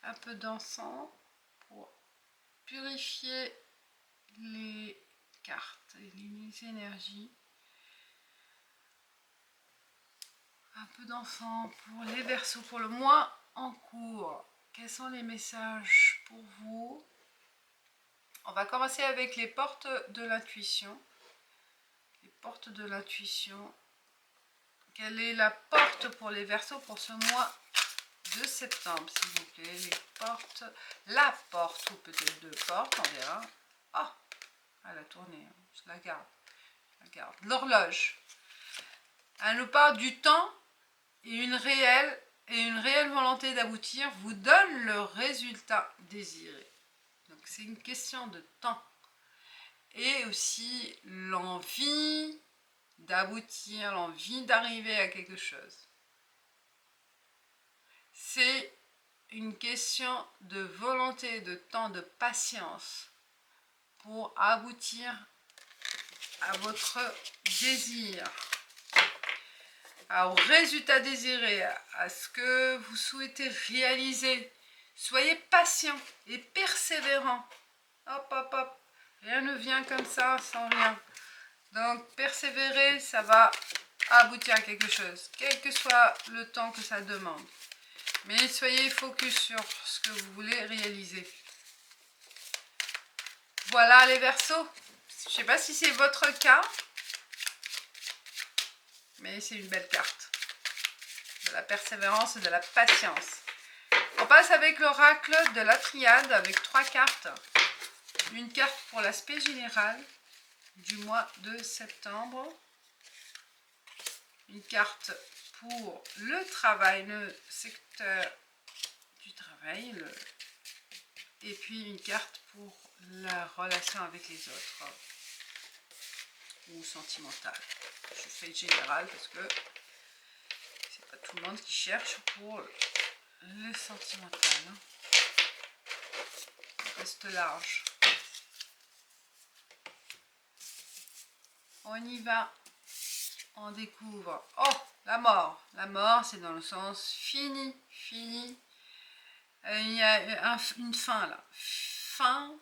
un peu d'encens pour purifier les cartes et les énergies. Un peu d'encens pour les Verseaux pour le mois en cours. Quels sont les messages pour vous? On va commencer avec les portes de l'intuition. Les portes de l'intuition. Quelle est la porte pour les Verseaux pour ce mois de septembre, s'il vous plaît? Les portes, la porte, ou peut-être deux portes, on verra. Ah, elle a tourné, je la garde. L'horloge. Elle nous parle du temps et une réelle volonté d'aboutir vous donne le résultat désiré. Donc c'est une question de temps. Et aussi l'envie d'aboutir, l'envie d'arriver à quelque chose. C'est une question de volonté, de temps, de patience pour aboutir à votre désir, au résultat désiré, à ce que vous souhaitez réaliser. Soyez patient et persévérant. Hop, hop, hop. Rien ne vient comme ça sans rien. Donc, persévérer, ça va aboutir à quelque chose, quel que soit le temps que ça demande. Mais soyez focus sur ce que vous voulez réaliser. Voilà les Verseaux. Je ne sais pas si c'est votre cas, mais c'est une belle carte. De la persévérance et de la patience. On passe avec l'oracle de la triade avec 3 cartes. Une carte pour l'aspect général du mois de septembre. Une carte pour le travail, le secteur du travail. Et puis une carte pour la relation avec les autres. Ou sentimentale. Je fais général parce que c'est pas tout le monde qui cherche pour le sentimental. On reste large. On y va. On découvre. Oh, la mort. La mort, c'est dans le sens fini, fini. Il y a une fin là. Fin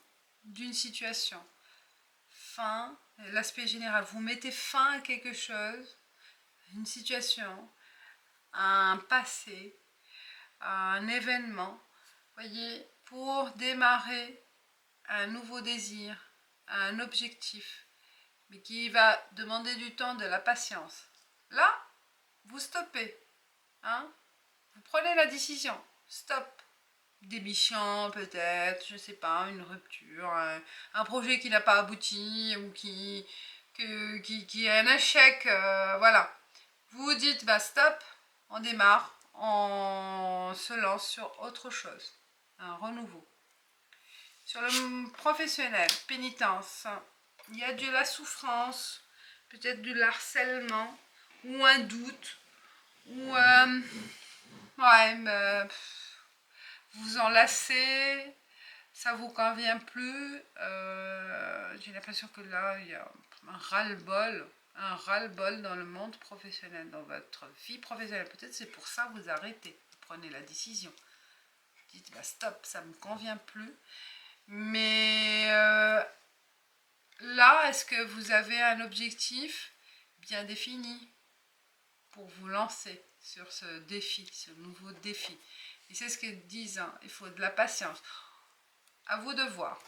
d'une situation. Fin, l'aspect général. Vous mettez fin à quelque chose, une situation, à un passé, à un événement. Voyez, pour démarrer un nouveau désir, un objectif, mais qui va demander du temps, de la patience. Là, vous stoppez. Hein? Vous prenez la décision. Stop. Démission peut-être, je ne sais pas, une rupture, un projet qui n'a pas abouti ou qui est un échec. Voilà. Vous vous dites, bah stop, on démarre, on se lance sur autre chose. Un renouveau. Sur le professionnel, pénitence, il y a de la souffrance, peut-être du harcèlement, ou un doute, ou vous en lassez, ça vous convient plus. J'ai l'impression que là, il y a un ras-le-bol dans le monde professionnel, dans votre vie professionnelle. Peut-être c'est pour ça que vous arrêtez, vous prenez la décision. Vous dites, bah stop, ça ne me convient plus. Mais là, est-ce que vous avez un objectif bien défini pour vous lancer sur ce défi, ce nouveau défi? Et c'est ce qu'ils disent, hein, il faut de la patience. À vous de voir.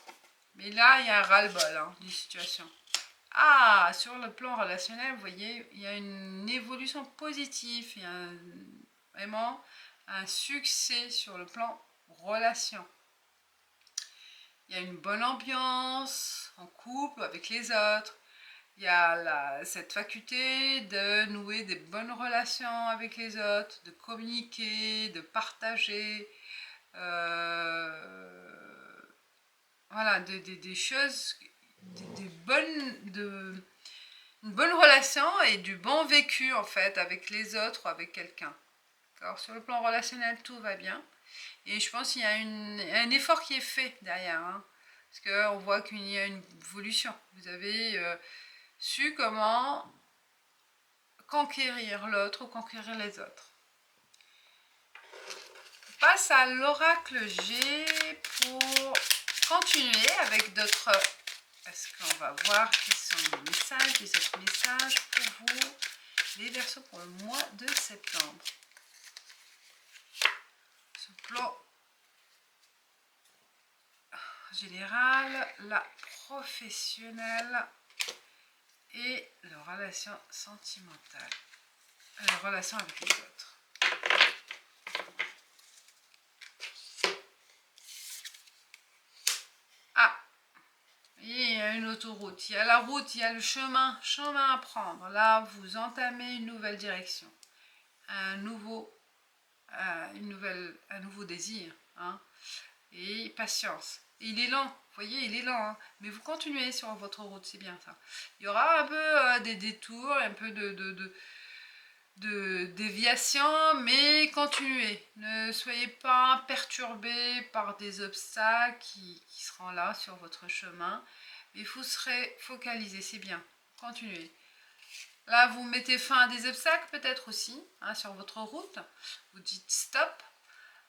Mais là, il y a un ras-le-bol d'une situation. Ah, sur le plan relationnel, vous voyez, il y a une évolution positive, il y a vraiment un succès sur le plan relation. Il y a une bonne ambiance en couple avec les autres. Il y a cette faculté de nouer des bonnes relations avec les autres, de communiquer, de partager. Voilà, des choses, une bonne relation et du bon vécu en fait avec les autres ou avec quelqu'un. Alors sur le plan relationnel, tout va bien. Et je pense qu'il y a un effort qui est fait derrière. Hein, parce qu'on voit qu'il y a une évolution. Vous avez su comment conquérir l'autre ou conquérir les autres. passe à l'oracle G pour continuer avec d'autres... Est-ce qu'on va voir quels sont les messages, les autres messages pour vous, les Verseaux pour le mois de septembre. Ce plan général, la professionnelle et la relation sentimentale, la relation avec les autres. Ah, il y a une autoroute, il y a la route, il y a le chemin à prendre. Là, vous entamez une nouvelle direction, un nouveau désir, hein, et patience. Et il est lent, vous voyez, il est lent, hein, mais vous continuez sur votre route, c'est bien ça. Il y aura un peu des détours, un peu de déviation, mais continuez. Ne soyez pas perturbés par des obstacles qui seront là sur votre chemin. Mais vous serez focalisé, c'est bien. Continuez. Là, vous mettez fin à des obstacles peut-être aussi, hein, sur votre route. Vous dites stop.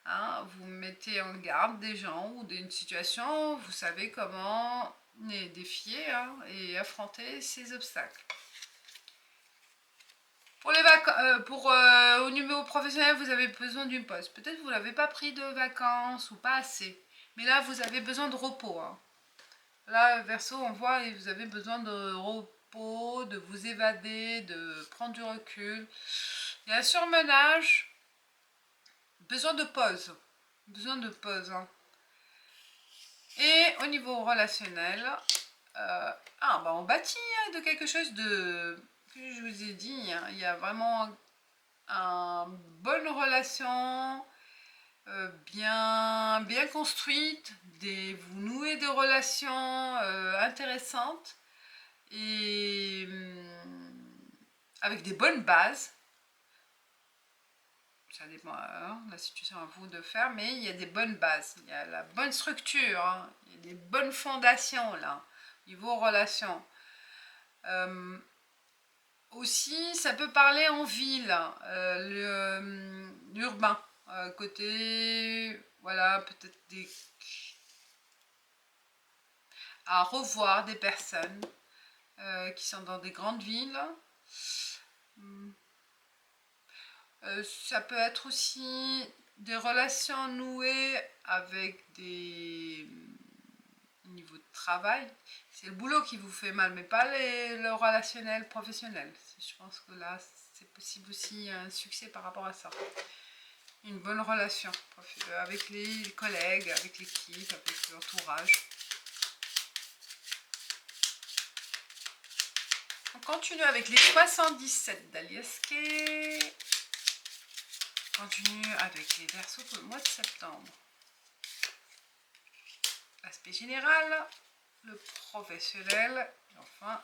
Hein, vous mettez en garde des gens ou d'une situation. Vous savez comment les défier, hein, et affronter ces obstacles. Pour les au niveau professionnel, vous avez besoin d'une pause. Peut-être que vous n'avez pas pris de vacances ou pas assez. Mais là, vous avez besoin de repos. Hein. Là, Verseau, on voit que vous avez besoin de repos, de vous évader, de prendre du recul. Il y a un surmenage. Besoin de pause. Besoin de pause. Hein. Et au niveau relationnel, on bâtit, hein, de quelque chose de... que je vous ai dit, hein, il y a vraiment une bonne relation, bien construite, vous nouez des relations intéressantes et avec des bonnes bases. Ça dépend, hein, la situation à vous de faire, mais il y a des bonnes bases, il y a la bonne structure, hein, il y a des bonnes fondations là, niveau relations. Aussi, ça peut parler en ville, l'urbain, côté, voilà, peut-être à revoir des personnes qui sont dans des grandes villes. Ça peut être aussi des relations nouées avec des niveaux de travail. C'est le boulot qui vous fait mal, mais pas le relationnel professionnel. Je pense que là, c'est possible aussi un succès par rapport à ça. Une bonne relation avec les collègues, avec l'équipe, avec l'entourage. On continue avec les 77 d'Aliaské. On continue avec les Verseaux pour le mois de septembre. Aspect général, le professionnel et enfin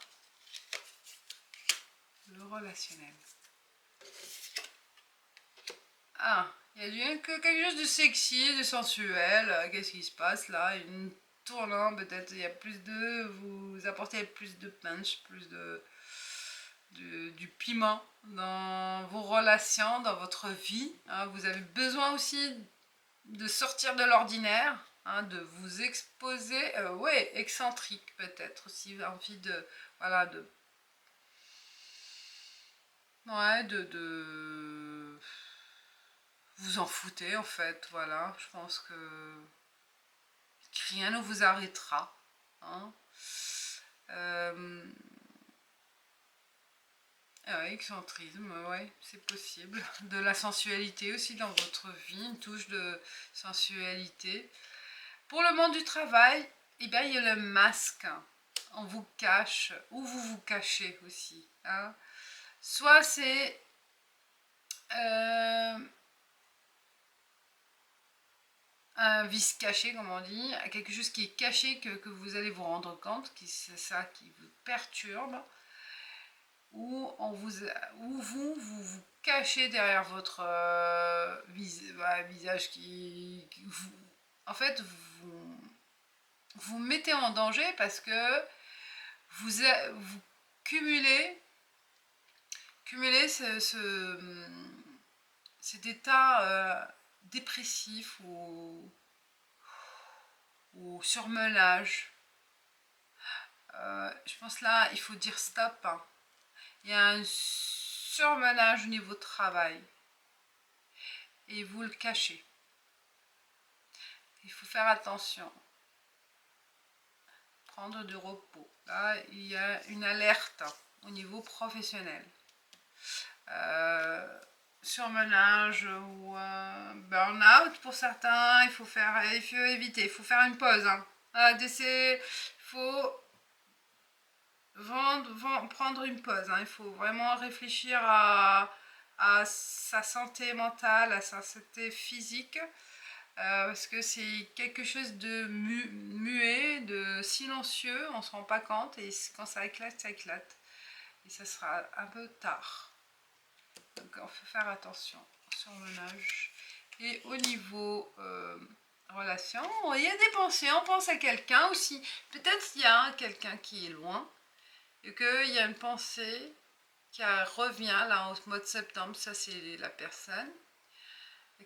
le relationnel. Ah, il y a quelque chose de sexy, de sensuel. Qu'est-ce qui se passe là? Une tournant, peut-être il y a plus de... Vous apportez plus de punch, plus du piment dans vos relations, dans votre vie. Hein. Vous avez besoin aussi de sortir de l'ordinaire, hein, de vous exposer. Ouais, excentrique peut-être aussi, envie de... Voilà, ouais, de vous en foutez en fait, voilà. Je pense que rien ne vous arrêtera. Hein. Excentrisme, ouais, c'est possible. De la sensualité aussi dans votre vie, une touche de sensualité. Pour le monde du travail, eh bien, il y a le masque. On vous cache, ou vous vous cachez aussi. Hein. Soit c'est un vice caché, comme on dit, quelque chose qui est caché que vous allez vous rendre compte, c'est ça qui vous perturbe, ou vous cachez derrière votre visage qui vous, en fait, vous mettez en danger parce que vous cumulez cet état dépressif ou surmenage. Je pense là, il faut dire stop. Hein. Il y a un surmenage au niveau travail. Et vous le cachez. Il faut faire attention. Prendre du repos. Là, il y a une alerte au niveau professionnel. Surmenage ou burn-out pour certains, il faut éviter, il faut faire une pause. Hein. Il faut prendre une pause. Hein. Il faut vraiment réfléchir à sa santé mentale, à sa santé physique. Parce que c'est quelque chose de muet, de silencieux, on ne se rend pas compte, et quand ça éclate, et ça sera un peu tard. Donc il faut faire attention au surmenage. Et au niveau relation, il y a des pensées, on pense à quelqu'un aussi, peut-être qu'il y a quelqu'un qui est loin, et qu'il y a une pensée qui revient là au mois de septembre, ça c'est la personne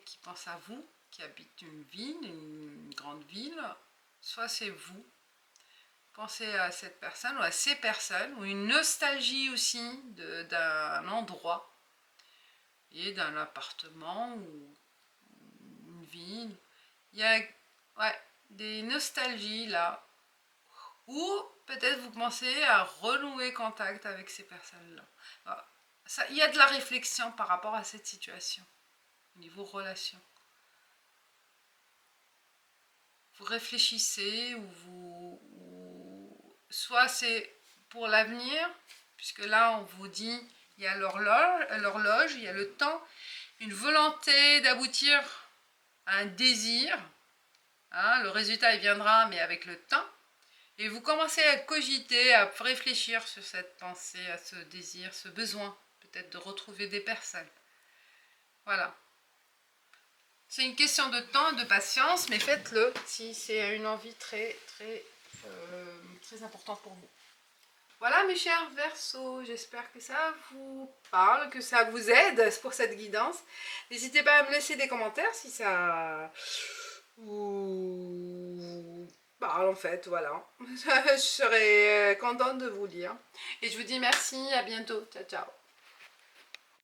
qui pense à vous, qui habite une ville, une grande ville, soit c'est vous. Pensez à cette personne ou à ces personnes, ou une nostalgie aussi d'un endroit, et d'un appartement ou une ville. Il y a des nostalgies là, ou peut-être vous pensez à renouer contact avec ces personnes-là. Il y a de la réflexion par rapport à cette situation, au niveau relation. Vous réfléchissez soit c'est pour l'avenir, puisque là on vous dit il y a l'horloge, il y a le temps, une volonté d'aboutir à un désir. Hein, le résultat il viendra, mais avec le temps. Et vous commencez à cogiter, à réfléchir sur cette pensée, à ce désir, ce besoin, peut-être de retrouver des personnes. Voilà. C'est une question de temps, de patience, mais faites-le si c'est une envie très importante pour vous. Voilà mes chers Verseaux, j'espère que ça vous parle, que ça vous aide pour cette guidance. N'hésitez pas à me laisser des commentaires si ça vous parle en fait, voilà. Je serai contente de vous lire. Et je vous dis merci, à bientôt, ciao ciao.